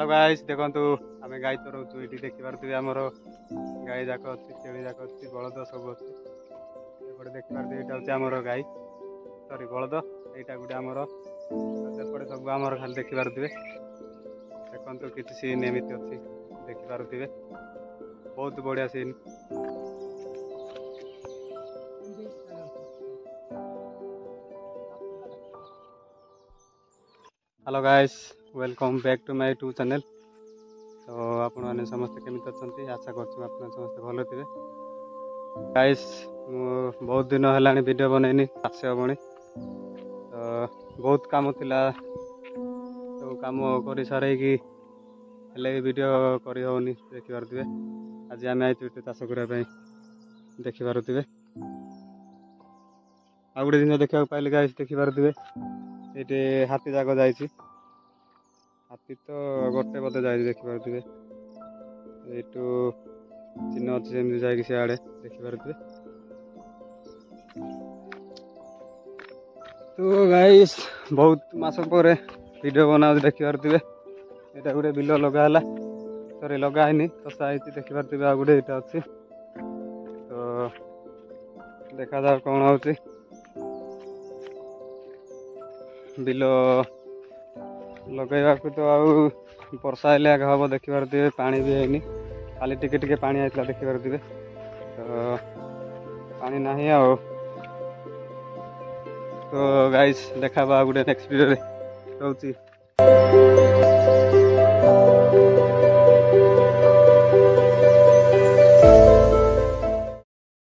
Guys देखंतु आमे गाय चरौचु एठी देखि पारथिबे हमरो गाय जाक अछि छेଳି जाक अछि बळद सब अछि एपटे देखि पारथिबे एटा होछि हमरो गाय सॉरी बळद एटा गुटे हमरो सेपटे सब हमरो खाली देखि पारथिबे देखंतु किछि सीन एमिति अछि देखि पारथिबे बहुत बढ़िया scene. Hello guys welcome back to my YouTube channel. तो आपण माने समस्त केमिति अछंती आशा करछु आपण समस्त भलो थिबे। गाइस बहुत दिन हेलानी वीडियो बनैनी आसे हबणी तो बहुत काम थिला तो काम करि सारै की हेले वीडियो करि होनी देखि पारथिबे आज आमे आइतु चाष करिया पई देखि पारथिबे आ गुटे दिन देखा पाइले गाइस देखि पारथिबे एटे हाथी जाक जाइछि हाथी तो गोटे बदे जाइछि देखि पारथिबे एटू चिन्ह अछि जेमि जाइकि से आड़े देखि पारथिबे। तो गाइस बहुत मास पर वीडियो बना देखि पारथिबे एटा गुटे बिल लगा हला सॉरी लगा हैनी तसा आइछि देखि पारथिबे आ गुटे एटा अछि तो देखा जाओ कौन होछि बिल लगेगा तो आउ वर्षा हेले आगे हम देखि पारथिबे पानी भी हैनी खाली टिके टिके पानी आइतला देखि पारथिबे तो पानी नाही आउ तो गाइस देखा बा गुटे नेक्स्ट वीडियो रे रहउछि।